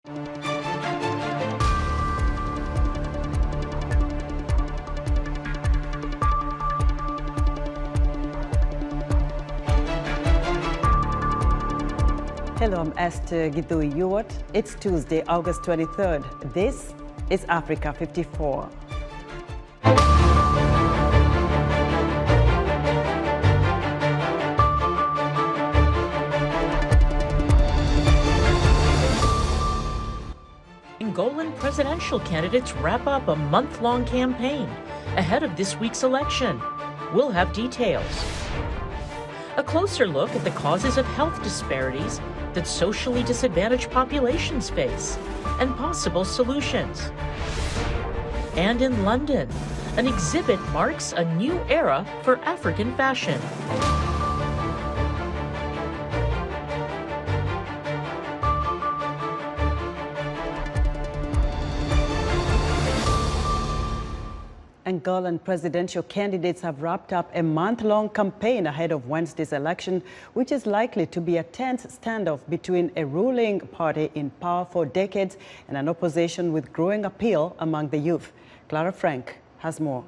Hello, I'm Esther Gidui-Ewart. It's Tuesday, August 23rd. This is Africa 54. Angolan presidential candidates wrap up a month-long campaign ahead of this week's election. We'll have details. A closer look at the causes of health disparities that socially disadvantaged populations face and possible solutions. And in London, an exhibit marks a new era for African fashion. Angolan presidential candidates have wrapped up a month-long campaign ahead of Wednesday's election, which is likely to be a tense standoff between a ruling party in power for decades and an opposition with growing appeal among the youth. Clara Frank has more.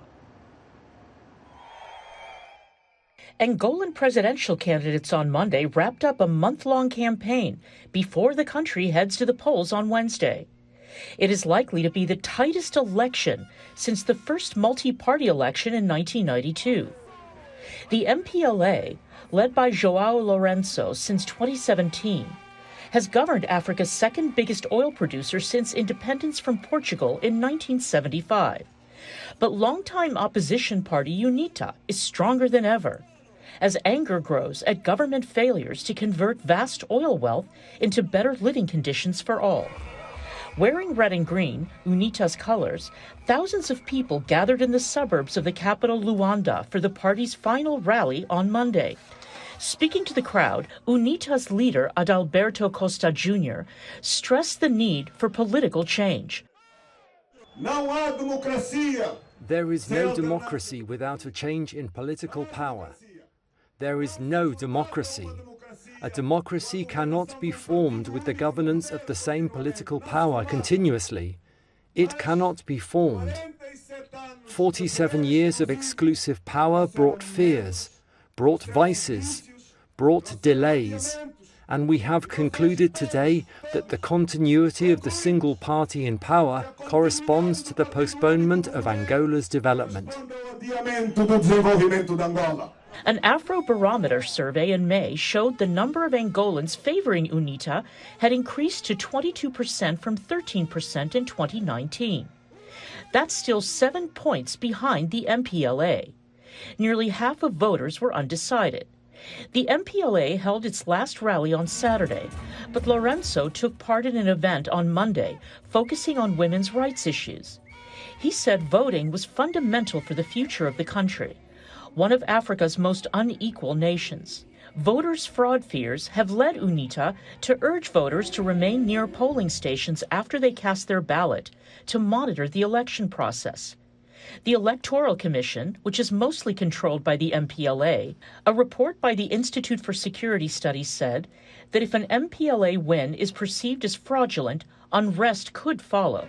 Angolan presidential candidates on Monday wrapped up a month-long campaign before the country heads to the polls on Wednesday. It is likely to be the tightest election since the first multi-party election in 1992. The MPLA, led by João Lourenço since 2017, has governed Africa's second biggest oil producer since independence from Portugal in 1975. But longtime opposition party UNITA is stronger than ever, as anger grows at government failures to convert vast oil wealth into better living conditions for all. Wearing red and green, UNITA's colors, thousands of people gathered in the suburbs of the capital Luanda for the party's final rally on Monday. Speaking to the crowd, UNITA's leader, Adalberto Costa Jr., stressed the need for political change. There is no democracy without a change in political power. There is no democracy. A democracy cannot be formed with the governance of the same political power continuously. It cannot be formed. 47 years of exclusive power brought fears, brought vices, brought delays, and we have concluded today that the continuity of the single party in power corresponds to the postponement of Angola's development. An Afrobarometer survey in May showed the number of Angolans favoring UNITA had increased to 22% from 13% in 2019. That's still 7 points behind the MPLA. Nearly half of voters were undecided. The MPLA held its last rally on Saturday, but Lourenço took part in an event on Monday focusing on women's rights issues. He said voting was fundamental for the future of the country, one of Africa's most unequal nations. Voters' fraud fears have led UNITA to urge voters to remain near polling stations after they cast their ballot to monitor the election process. The Electoral Commission, which is mostly controlled by the MPLA, a report by the Institute for Security Studies said that if an MPLA win is perceived as fraudulent, unrest could follow.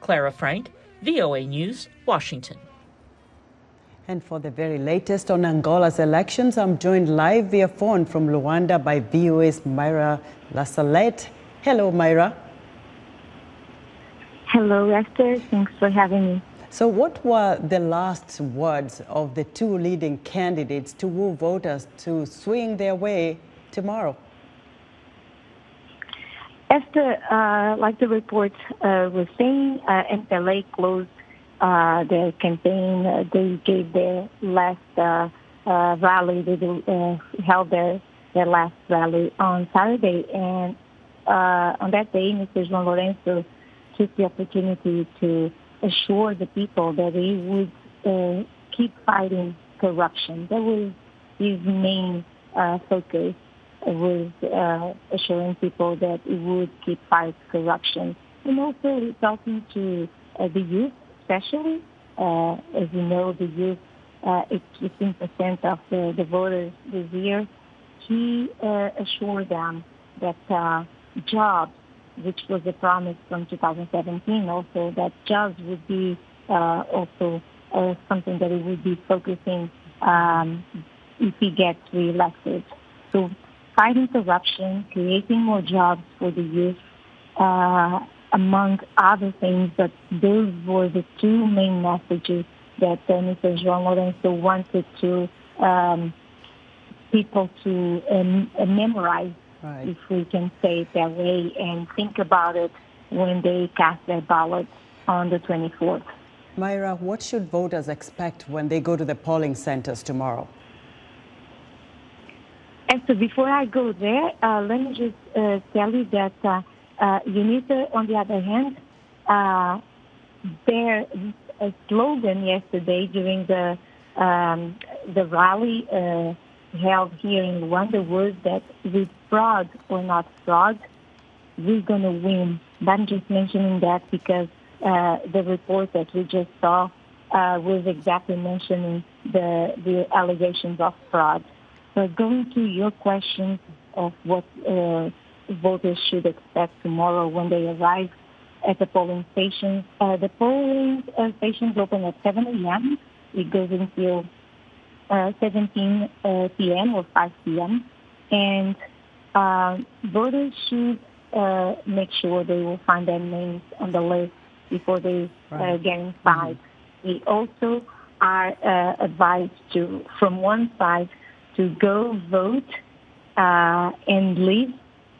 Clara Frank, VOA News, Washington. And for the very latest on Angola's elections, I'm joined live via phone from Luanda by VOA's Myra Lasalette. Hello, Myra. Hello, Esther. Thanks for having me. So what were the last words of the two leading candidates to woo voters to swing their way tomorrow? Esther, like the report was saying, MPLA closed their campaign. They gave their last rally. They held their last rally on Saturday. And on that day, Mr. João Lourenço took the opportunity to assure the people that he would keep fighting corruption. That was his main focus, was assuring people that he would keep fighting corruption. And also talking to the youth, especially. As you know, the youth, it's 15% of the voters this year. He assured them that jobs which was a promise from 2017 also, that jobs would be also something that he would be focusing if he gets reelected. So fighting corruption, creating more jobs for the youth, among other things, but those were the two main messages that Mr. João Lourenço wanted to people to memorize, Right. if we can say it that way, and think about it when they cast their ballot on the 24th. Myra, what should voters expect when they go to the polling centers tomorrow? And so before I go there, let me just tell you that UNITA, on the other hand, their slogan yesterday during the rally held here in Luanda was that with fraud or not fraud, we're going to win. But I'm just mentioning that because the report that we just saw was exactly mentioning the allegations of fraud. So going to your question of what voters should expect tomorrow when they arrive at the polling stations. The polling stations open at 7 a.m. It goes until 17 p.m. or 5 p.m. And voters should make sure they will find their names on the list before they get inside. We also are advised to, from one side, to go vote and leave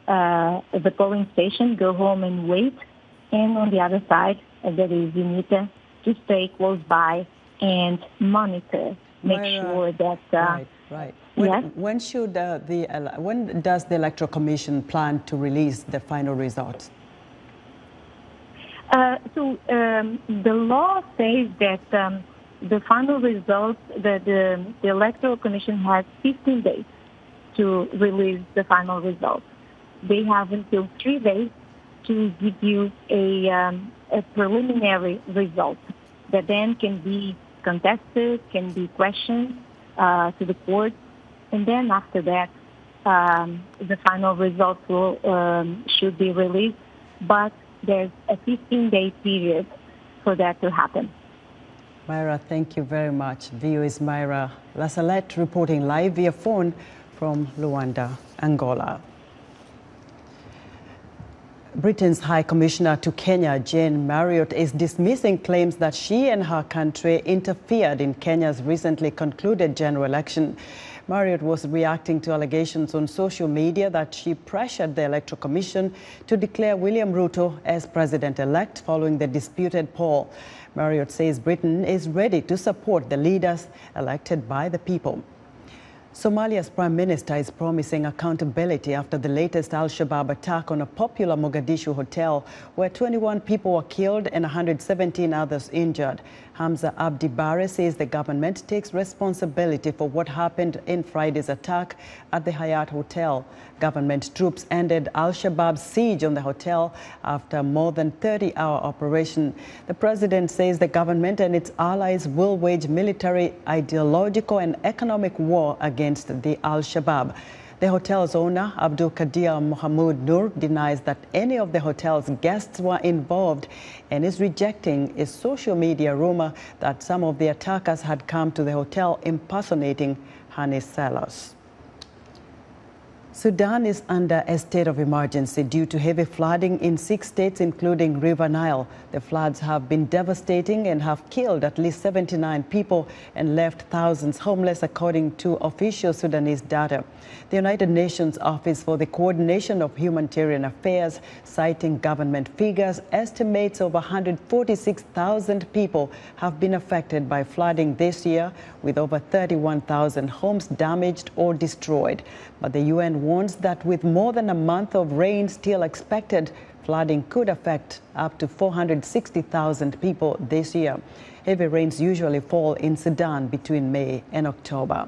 the polling station, go home and wait. And on the other side, that is UNITA, to stay close by and monitor, make sure that... Right. Yes? When does the Electoral Commission plan to release the final results? So the law says that the final results, the Electoral Commission has 15 days to release the final results. They have until 3 days to give you a preliminary result that then can be contested, can be questioned to the court, and then after that, the final results should be released. But there's a 15-day period for that to happen. Myra, thank you very much. VOA's Myra Lasalette reporting live via phone from Luanda, Angola. Britain's High Commissioner to Kenya, Jane Marriott, is dismissing claims that she and her country interfered in Kenya's recently concluded general election. Marriott was reacting to allegations on social media that she pressured the Electoral Commission to declare William Ruto as president-elect following the disputed poll. Marriott says Britain is ready to support the leaders elected by the people. Somalia's Prime Minister is promising accountability after the latest Al-Shabaab attack on a popular Mogadishu hotel where 21 people were killed and 117 others injured. Hamza Abdi Bare says the government takes responsibility for what happened in Friday's attack at the Hyatt Hotel. Government troops ended Al-Shabaab's siege on the hotel after a more than 30-hour operation. The president says the government and its allies will wage military, ideological and economic war against the Al-Shabaab. The hotel's owner, Abdul Qadir Mohamud Nur, denies that any of the hotel's guests were involved and is rejecting a social media rumor that some of the attackers had come to the hotel impersonating honey sellers. Sudan is under a state of emergency due to heavy flooding in 6 states, including River Nile. The floods have been devastating and have killed at least 79 people and left thousands homeless, according to official Sudanese data. The United Nations Office for the Coordination of Humanitarian Affairs, citing government figures, estimates over 146,000 people have been affected by flooding this year, with over 31,000 homes damaged or destroyed. But the UN warns that with more than a month of rain still expected, flooding could affect up to 460,000 people this year. Heavy rains usually fall in Sudan between May and October.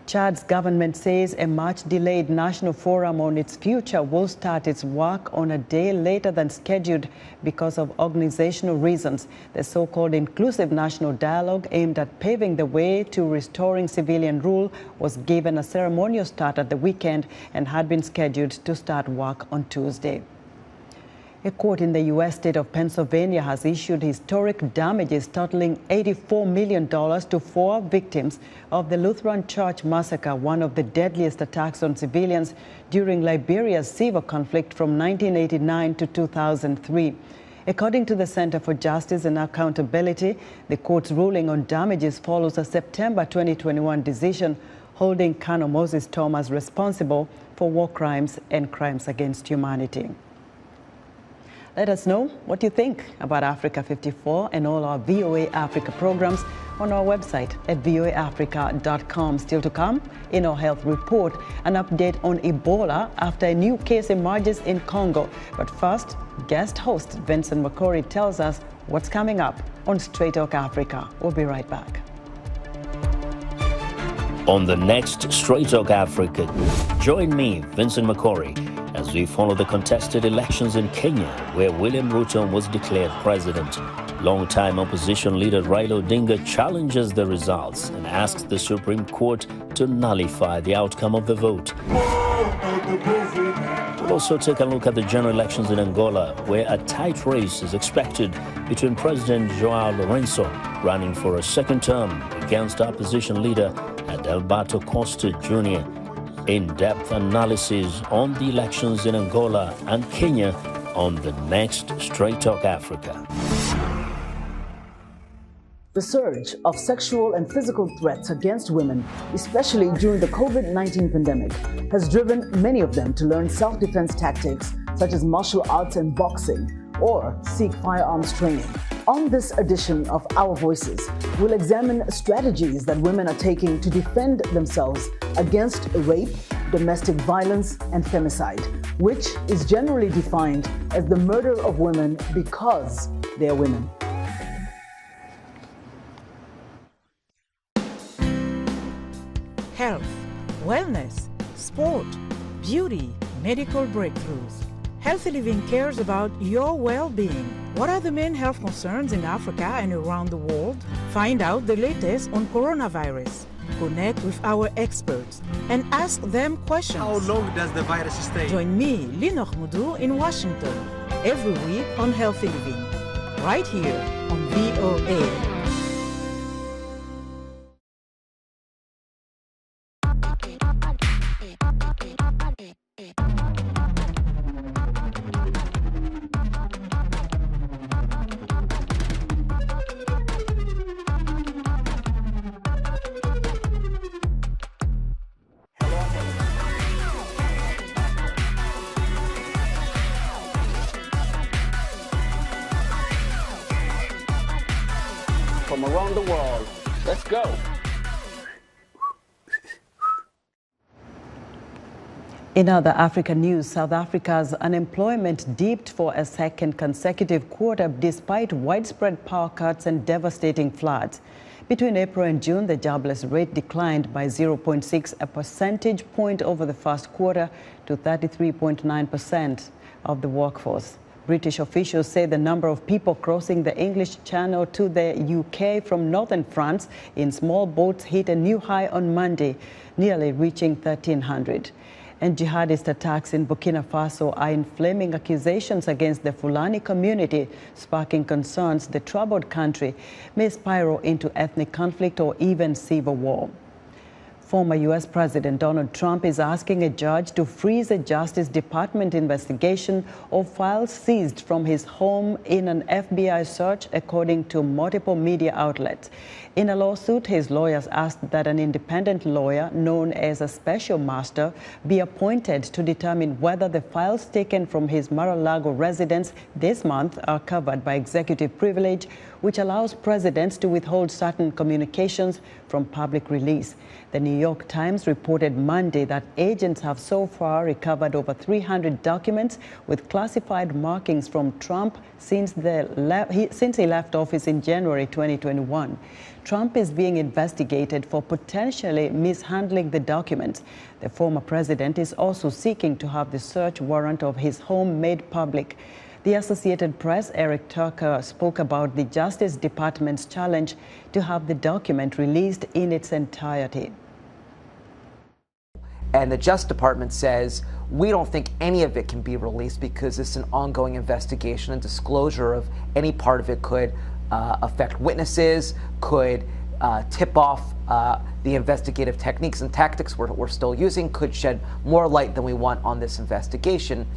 Chad's government says a much-delayed national forum on its future will start its work on a day later than scheduled because of organizational reasons. The so-called Inclusive National Dialogue, aimed at paving the way to restoring civilian rule, was given a ceremonial start at the weekend and had been scheduled to start work on Tuesday. A court in the U.S. state of Pennsylvania has issued historic damages totaling $84 million to 4 victims of the Lutheran Church massacre, one of the deadliest attacks on civilians during Liberia's civil conflict from 1989 to 2003. According to the Center for Justice and Accountability, the court's ruling on damages follows a September 2021 decision holding Colonel Moses Thomas responsible for war crimes and crimes against humanity. Let us know what you think about Africa 54 and all our VOA Africa programs on our website at voaafrica.com. Still to come, in our health report, an update on Ebola after a new case emerges in Congo. But first, guest host Vincent McCory tells us what's coming up on Straight Talk Africa. We'll be right back. On the next Straight Talk Africa, join me, Vincent McCory, as we follow the contested elections in Kenya, where William Ruto was declared president. Longtime opposition leader Raila Odinga challenges the results and asks the Supreme Court to nullify the outcome of the vote. We'll also take a look at the general elections in Angola, where a tight race is expected between President João Lourenço, running for a second term, against opposition leader Adalberto Costa Jr. In-depth analysis on the elections in Angola and Kenya on the next Straight Talk Africa. The surge of sexual and physical threats against women, especially during the COVID-19 pandemic, has driven many of them to learn self-defense tactics such as martial arts and boxing, or seek firearms training. On this edition of Our Voices, we'll examine strategies that women are taking to defend themselves against rape, domestic violence, and femicide, which is generally defined as the murder of women because they are women. Health, wellness, sport, beauty, medical breakthroughs. Healthy Living cares about your well-being. What are the main health concerns in Africa and around the world? Find out the latest on coronavirus. Connect with our experts and ask them questions. How long does the virus stay? Join me, Linor Moudou, in Washington, every week on Healthy Living, right here on VOA. From around the world. Let's go. In other African news, South Africa's unemployment dipped for a second consecutive quarter despite widespread power cuts and devastating floods. Between April and June, the jobless rate declined by 0.6 percentage point over the first quarter to 33.9% of the workforce. British officials say the number of people crossing the English Channel to the UK from northern France in small boats hit a new high on Monday, nearly reaching 1,300. And jihadist attacks in Burkina Faso are inflaming accusations against the Fulani community, sparking concerns the troubled country may spiral into ethnic conflict or even civil war. Former U.S. President Donald Trump is asking a judge to freeze a Justice Department investigation of files seized from his home in an FBI search, according to multiple media outlets. In a lawsuit, his lawyers asked that an independent lawyer known as a special master be appointed to determine whether the files taken from his Mar-a-Lago residence this month are covered by executive privilege, which allows presidents to withhold certain communications from public release. The New New York Times reported Monday that agents have so far recovered over 300 documents with classified markings from Trump since he left office in January 2021. Trump is being investigated for potentially mishandling the documents. The former president is also seeking to have the search warrant of his home made public. The Associated Press, Eric Tucker, spoke about the Justice Department's challenge to have the document released in its entirety. And the Justice Department says, we don't think any of it can be released because it's an ongoing investigation, and disclosure of any part of it could affect witnesses, could tip off the investigative techniques and tactics we're still using, could shed more light than we want on this investigation.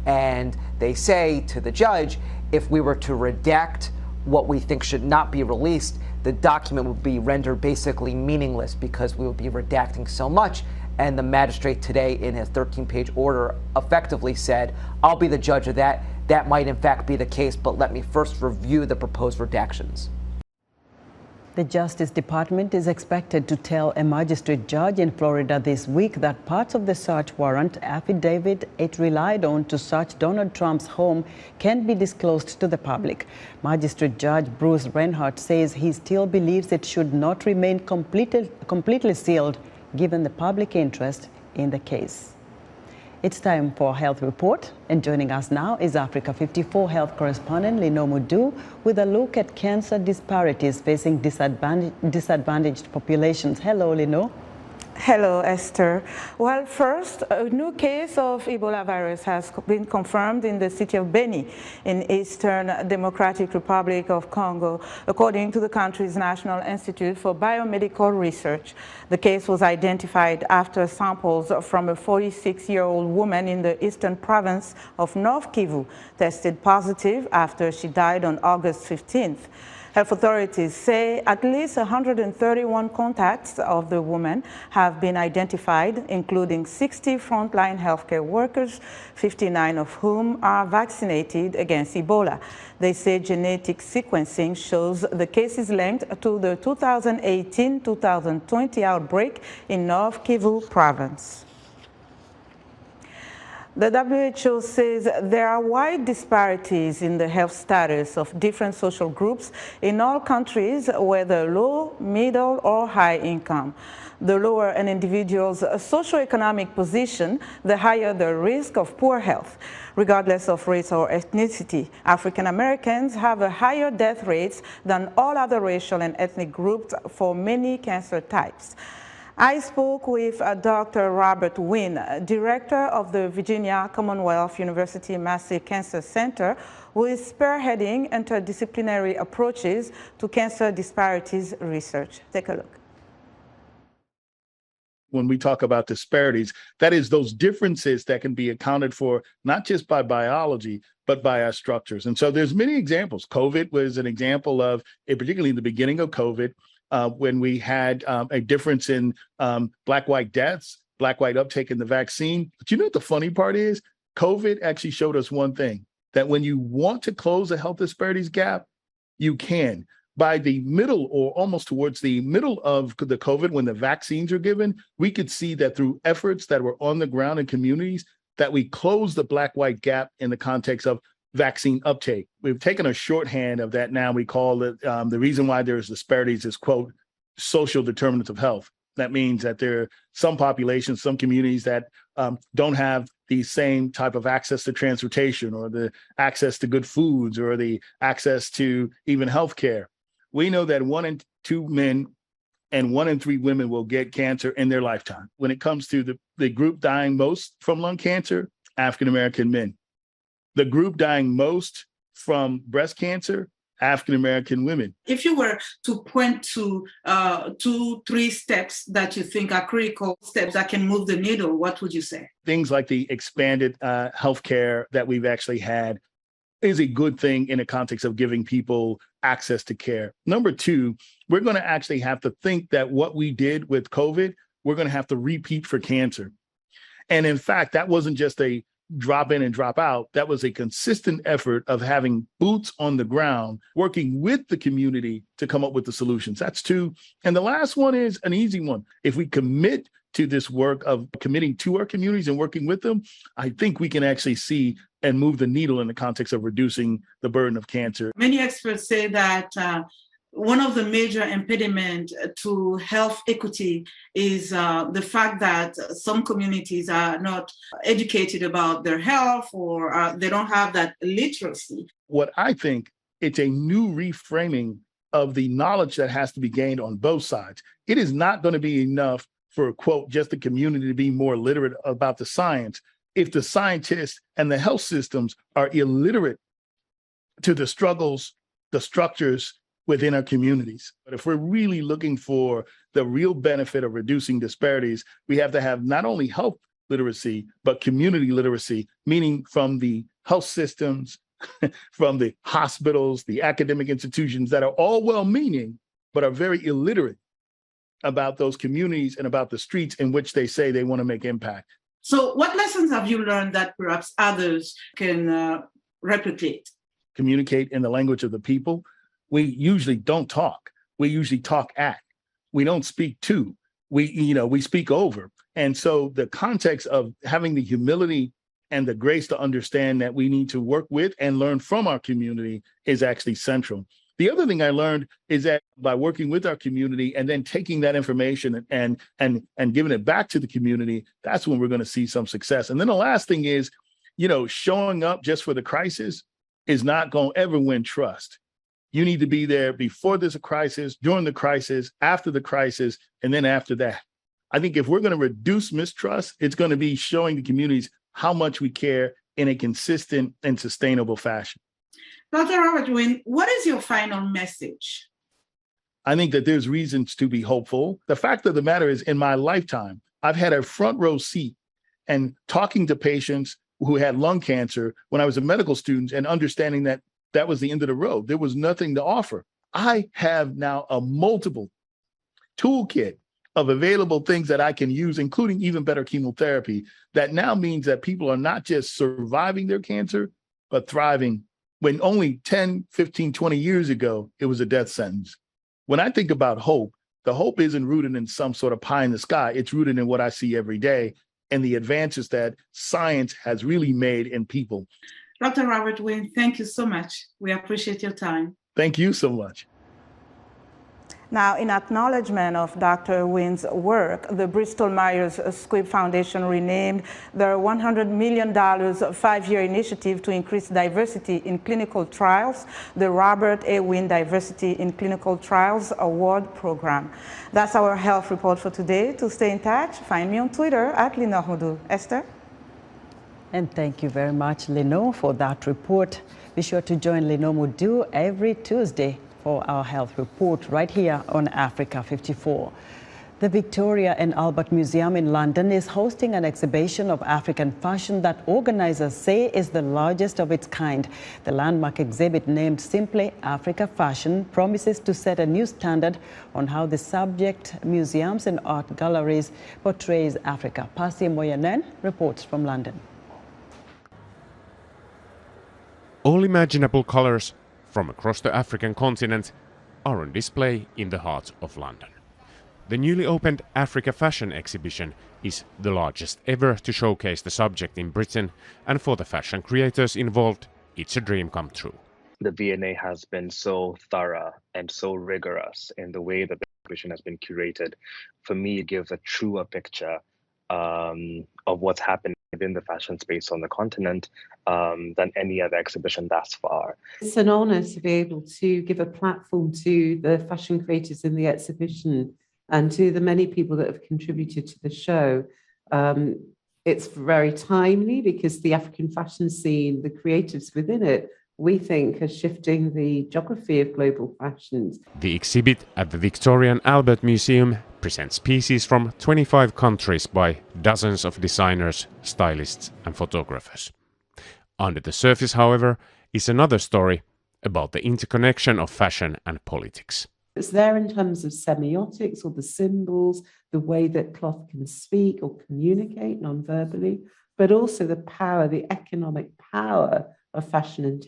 And they say to the judge, if we were to redact what we think should not be released, the document would be rendered basically meaningless because we would be redacting so much. And the magistrate today, in his 13-page order, effectively said, I'll be the judge of that. That might in fact be the case, but let me first review the proposed redactions. The Justice Department is expected to tell a magistrate judge in Florida this week that parts of the search warrant affidavit it relied on to search Donald Trump's home can be disclosed to the public. Magistrate Judge Bruce Reinhart says he still believes it should not remain completely sealed given the public interest in the case. It's time for a health report, and joining us now is Africa 54 health correspondent Lino Mudu with a look at cancer disparities facing disadvantaged populations. Hello, Lino. Hello, Esther. Well, first, a new case of Ebola virus has been confirmed in the city of Beni in Eastern Democratic Republic of Congo, according to the country's National Institute for Biomedical Research. The case was identified after samples from a 46-year-old woman in the eastern province of North Kivu tested positive after she died on August 15th. Health authorities say at least 131 contacts of the woman have been identified, including 60 frontline healthcare workers, 59 of whom are vaccinated against Ebola. They say genetic sequencing shows the case is linked to the 2018-2020 outbreak in North Kivu province. The WHO says there are wide disparities in the health status of different social groups in all countries, whether low, middle, or high income. The lower an individual's socioeconomic position, the higher the risk of poor health. Regardless of race or ethnicity, African Americans have a higher death rates than all other racial and ethnic groups for many cancer types. I spoke with Dr. Robert Wynn, director of the Virginia Commonwealth University Massey Cancer Center, who is spearheading interdisciplinary approaches to cancer disparities research. Take a look. When we talk about disparities, that is those differences that can be accounted for not just by biology, but by our structures. And so there's many examples. COVID was an example of, particularly in the beginning of COVID, when we had a difference in black-white deaths, black-white uptake in the vaccine. But you know what the funny part is? COVID actually showed us one thing, that when you want to close the health disparities gap, you can. By the middle or almost towards the middle of the COVID, when the vaccines are given, we could see that through efforts that were on the ground in communities, that we closed the black-white gap in the context of vaccine uptake. We've taken a shorthand of that now. We call it the reason why there's disparities is, quote, social determinants of health. That means that there are some populations, some communities that don't have the same type of access to transportation or the access to good foods or the access to even healthcare. We know that 1 in 2 men and 1 in 3 women will get cancer in their lifetime. When it comes to the group dying most from lung cancer, African-American men. The group dying most from breast cancer, African-American women. If you were to point to 2-3 steps that you think are critical steps that can move the needle, what would you say? Things like the expanded healthcare that we've actually had is a good thing in the context of giving people access to care. Number 2, we're going to actually have to think that what we did with COVID, we're going to have to repeat for cancer. And in fact, that wasn't just a drop in and drop out. That was a consistent effort of having boots on the ground, working with the community to come up with the solutions. That's two. And the last one is an easy one. If we commit to this work of committing to our communities and working with them, I think we can actually see and move the needle in the context of reducing the burden of cancer. Many experts say that one of the major impediments to health equity is the fact that some communities are not educated about their health, or they don't have that literacy. What I think, it's a new reframing of the knowledge that has to be gained on both sides. It is not going to be enough for, quote, just the community to be more literate about the science if the scientists and the health systems are illiterate to the struggles, the structures within our communities. But if we're really looking for the real benefit of reducing disparities, we have to have not only health literacy, but community literacy, meaning from the health systems, from the hospitals, the academic institutions that are all well-meaning, but are very illiterate about those communities and about the streets in which they say they want to make impact. So what lessons have you learned that perhaps others can replicate? Communicate in the language of the people. We usually don't talk. We usually talk at. We don't speak to. We speak over. And so the context of having the humility and the grace to understand that we need to work with and learn from our community is actually central. The other thing I learned is that by working with our community and then taking that information and giving it back to the community, that's when we're going to see some success. And then the last thing is, showing up just for the crisis is not going to ever win trust. You need to be there before there's a crisis, during the crisis, after the crisis, and then after that. I think if we're going to reduce mistrust, it's going to be showing the communities how much we care in a consistent and sustainable fashion. Dr. Robert Wynn, what is your final message? I think that there's reasons to be hopeful. The fact of the matter is, in my lifetime, I've had a front row seat and talking to patients who had lung cancer when I was a medical student and understanding that that was the end of the road. There was nothing to offer. I have now a multiple toolkit of available things that I can use, including even better chemotherapy. That now means that people are not just surviving their cancer, but thriving, when only 10, 15, 20 years ago, it was a death sentence. When I think about hope, the hope isn't rooted in some sort of pie in the sky. It's rooted in what I see every day and the advances that science has really made in people. Dr. Robert Wynn, thank you so much. We appreciate your time. Thank you so much. Now, in acknowledgement of Dr. Wynn's work, the Bristol-Myers Squibb Foundation renamed their $100 million five-year initiative to increase diversity in clinical trials the Robert A. Wynn Diversity in Clinical Trials Award Program. That's our health report for today. To stay in touch, find me on Twitter at Lenore Houdou. Esther? And thank you very much, Lenore, for that report. Be sure to join Lenore Houdou every Tuesday for our health report right here on Africa 54. The Victoria and Albert Museum in London is hosting an exhibition of African fashion that organizers say is the largest of its kind. The landmark exhibit, named simply Africa Fashion, promises to set a new standard on how the subject museums and art galleries portrays Africa. Pasi Moyanen reports from London. All imaginable colors from across the African continent are on display in the heart of London. The newly opened Africa Fashion exhibition is the largest ever to showcase the subject in Britain, and for the fashion creators involved, it's a dream come true. The V&A has been so thorough and so rigorous in the way that the exhibition has been curated. For me, it gives a truer picture of what's happening within the fashion space on the continent than any other exhibition thus far. It's an honor to be able to give a platform to the fashion creators in the exhibition and to the many people that have contributed to the show. It's very timely because the African fashion scene, the creatives within it, we think are shifting the geography of global fashions. The exhibit at the Victoria and Albert Museum presents pieces from 25 countries by dozens of designers, stylists and photographers. Under the surface, however, is another story about the interconnection of fashion and politics. It's there in terms of semiotics or the symbols, the way that cloth can speak or communicate non-verbally, but also the power, the economic power of fashion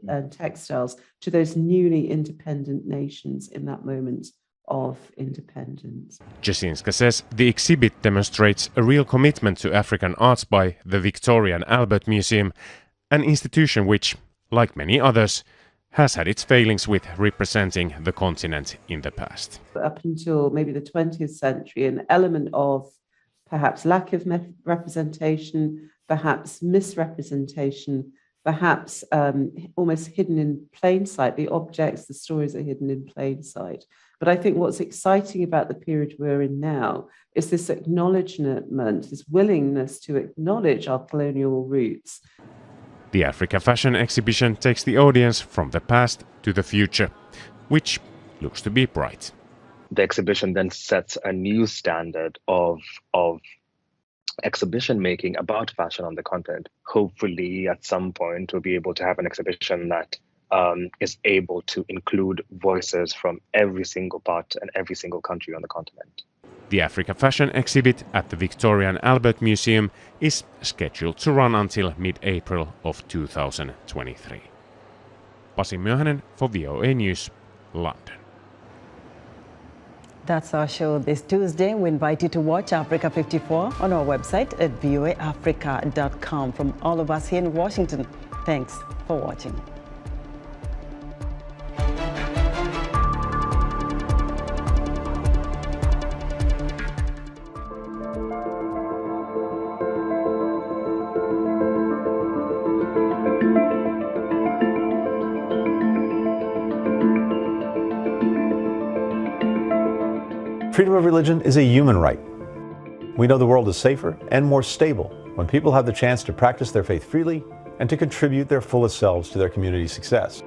and textiles to those newly independent nations in that moment of independence. Jasinska says the exhibit demonstrates a real commitment to African arts by the Victoria and Albert Museum, an institution which, like many others, has had its failings with representing the continent in the past. Up until maybe the 20th century, an element of perhaps lack of representation, perhaps misrepresentation, perhaps almost hidden in plain sight. The objects, the stories are hidden in plain sight. But I think what's exciting about the period we're in now is this acknowledgement, this willingness to acknowledge our colonial roots. The Africa Fashion Exhibition takes the audience from the past to the future, which looks to be bright. The exhibition then sets a new standard of exhibition making about fashion on the continent. Hopefully, at some point, we'll be able to have an exhibition that is able to include voices from every single part and every single country on the continent. The Africa Fashion exhibit at the Victoria and Albert Museum is scheduled to run until mid-April of 2023. Pasi Myöhänen for VOA News, London. That's our show this Tuesday. We invite you to watch Africa 54 on our website at voaafrica.com. From all of us here in Washington, thanks for watching. Freedom of religion is a human right. We know the world is safer and more stable when people have the chance to practice their faith freely and to contribute their fullest selves to their community's success.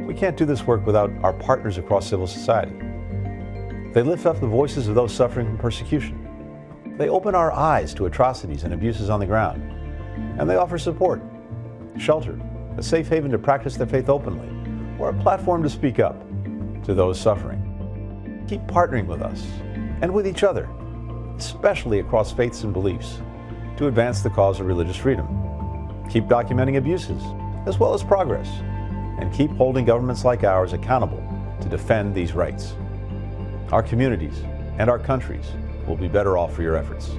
We can't do this work without our partners across civil society. They lift up the voices of those suffering from persecution. They open our eyes to atrocities and abuses on the ground. And they offer support, shelter, a safe haven to practice their faith openly, or a platform to speak up to those suffering. Keep partnering with us and with each other, especially across faiths and beliefs, to advance the cause of religious freedom. Keep documenting abuses as well as progress, and keep holding governments like ours accountable to defend these rights. Our communities and our countries will be better off for your efforts.